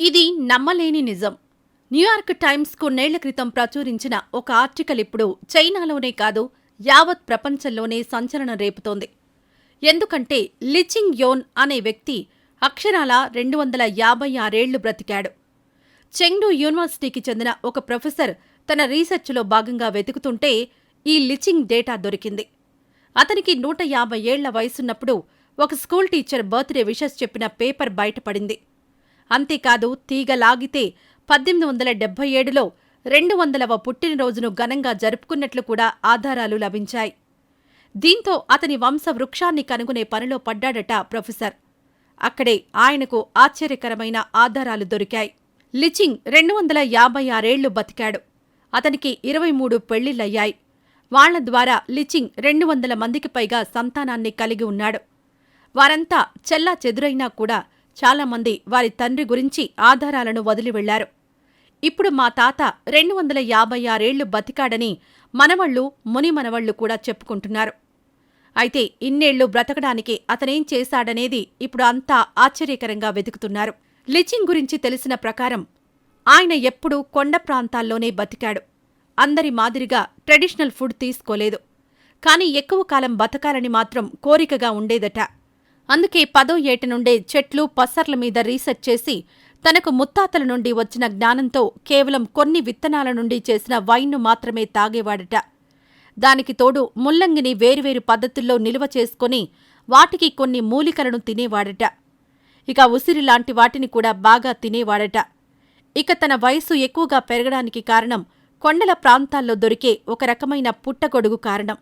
ఇది నమ్మలేని నిజం. న్యూయార్క్ టైమ్స్ కొన్నేళ్ల క్రితం ప్రచురించిన ఒక ఆర్టికల్ ఇప్పుడు చైనాలోనే కాదు, యావత్ ప్రపంచంలోనే సంచలనం రేపుతోంది. ఎందుకంటే లిచింగ్ యోన్ అనే వ్యక్తి అక్షరాలా 256 ఏళ్లు బ్రతికాడు. చెంగ్డు యూనివర్సిటీకి చెందిన ఒక ప్రొఫెసర్ తన రీసెర్చ్లో భాగంగా వెతుకుతుంటే ఈ లిచింగ్ డేటా దొరికింది. అతనికి 150 ఏళ్ల వయసున్నప్పుడు ఒక స్కూల్ టీచర్ బర్త్డే విషెస్ చెప్పిన పేపర్ బయటపడింది. అంతేకాదు, తీగ లాగితే 1877లో 200వ పుట్టినరోజును ఘనంగా జరుపుకున్నట్లు కూడా ఆధారాలు లభించాయి. దీంతో అతని వంశవృక్షాన్ని కనుగొనే పనిలో పడ్డాడట ప్రొఫెసర్. అక్కడే ఆయనకు ఆశ్చర్యకరమైన ఆధారాలు దొరికాయి. లిచింగ్ 256 ఏళ్లు బతికాడు. అతనికి 23 పెళ్లిళ్లయ్యాయి. వాళ్ల ద్వారా లిచింగ్ 200 మందికి పైగా సంతానాన్ని కలిగి ఉన్నాడు. వారంతా చెల్లా చెదురైనా కూడా చాలామంది వారి తండ్రి గురించి ఆధారాలను వదిలి వెళ్లారు. ఇప్పుడు మా తాత 256 ఏళ్లు బతికాడని మనవళ్లు, మునిమనవళ్లు కూడా చెప్పుకుంటున్నారు. అయితే ఇన్నేళ్లు బ్రతకడానికి అతనేం చేశాడనేది ఇప్పుడు అంతా ఆశ్చర్యకరంగా వెతుకుతున్నారు. లిచింగ్ గురించి తెలిసిన ప్రకారం ఆయన ఎప్పుడూ కొండ ప్రాంతాల్లోనే బతికాడు. అందరి మాదిరిగా ట్రెడిషనల్ ఫుడ్ తీసుకోలేదు. కాని ఎక్కువ కాలం బతకాలని మాత్రం కోరికగా ఉండేదట. అందుకే 10వ ఏట నుండే చెట్లు, పసర్ల మీద రీసెర్చ్ చేసి తనకు ముత్తాతల నుండి వచ్చిన జ్ఞానంతో కేవలం కొన్ని విత్తనాల నుండి చేసిన వైన్ను మాత్రమే తాగేవాడట. దానికి తోడు ముల్లంగిని వేర్వేరు పద్ధతుల్లో నిల్వ చేసుకుని వాటికి కొన్ని మూలికలను తినేవాడట. ఇక ఉసిరిలాంటి వాటిని కూడా బాగా తినేవాడట. ఇక తన వయసు ఎక్కువగా పెరగడానికి కారణం కొండల ప్రాంతాల్లో దొరికే ఒక రకమైన పుట్టగొడుగు కారణం.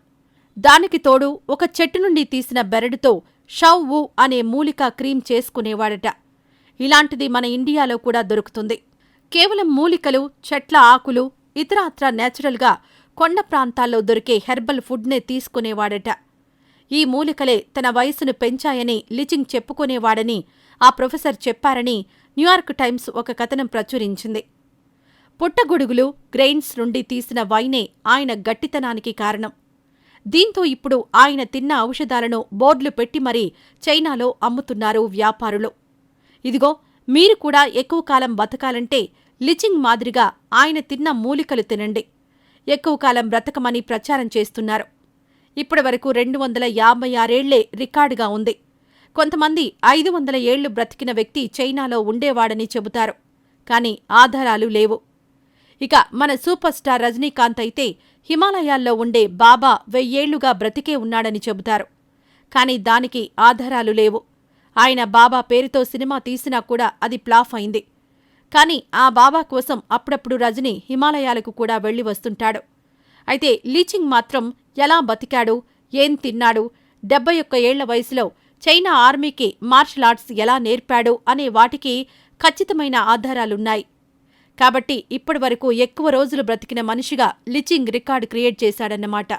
దానికి తోడు ఒక చెట్టు నుండి తీసిన బెరడుతో షౌ వు అనే మూలికా క్రీం చేసుకునేవాడట. ఇలాంటిది మన ఇండియాలో కూడా దొరుకుతుంది. కేవలం మూలికలు, చెట్ల ఆకులు, ఇతరాత్రా నేచురల్గా కొండ ప్రాంతాల్లో దొరికే హెర్బల్ ఫుడ్నే తీసుకునేవాడట. ఈ మూలికలే తన వయసును పెంచాయని లిచింగ్ చెప్పుకునేవాడని ఆ ప్రొఫెసర్ చెప్పారని న్యూయార్క్ టైమ్స్ ఒక కథనం ప్రచురించింది. పుట్టగొడుగులు, గ్రెయిన్స్ నుండి తీసిన వైనే ఆయన గట్టితనానికి కారణం. దీంతో ఇప్పుడు ఆయన తిన్న ఔషధాలను బోర్డులు పెట్టి మరీ చైనాలో అమ్ముతున్నారు వ్యాపారులు. ఇదిగో, మీరు కూడా ఎక్కువ కాలం బతకాలంటే లిచింగ్ మాదిరిగా ఆయన తిన్న మూలికలు తినండి, ఎక్కువ కాలం బ్రతకమని ప్రచారం చేస్తున్నారు. ఇప్పటి వరకు 256 ఏళ్లే రికార్డుగా ఉంది. కొంతమంది 500 ఏళ్లు బ్రతికిన వ్యక్తి చైనాలో ఉండేవాడని చెబుతారు. కాని ఆధారాలు లేవు. ఇక మన సూపర్ స్టార్ రజనీకాంత్ అయితే హిమాలయాల్లో ఉండే బాబా 1000 ఏళ్లుగా బ్రతికే ఉన్నాడని చెబుతారు. కాని దానికి ఆధారాలు లేవు. ఆయన బాబా పేరుతో సినిమా తీసినా కూడా అది ఫ్లాప్ అయింది. కాని ఆ బాబా కోసం అప్పుడప్పుడు రజనీ హిమాలయాలకు కూడా వెళ్లి వస్తుంటాడు. అయితే లీచింగ్ మాత్రం ఎలా బతికాడు, ఏం తిన్నాడు, 71 ఏళ్ల వయసులో చైనా ఆర్మీకి మార్షల్ ఆర్ట్స్ ఎలా నేర్పాడు అనే వాటికి ఖచ్చితమైన ఆధారాలున్నాయి. కాబట్టి ఇప్పటివరకు ఎక్కువ రోజులు బ్రతికిన మనిషిగా లిచింగ్ రికార్డు క్రియేట్ చేశాడన్నమాట.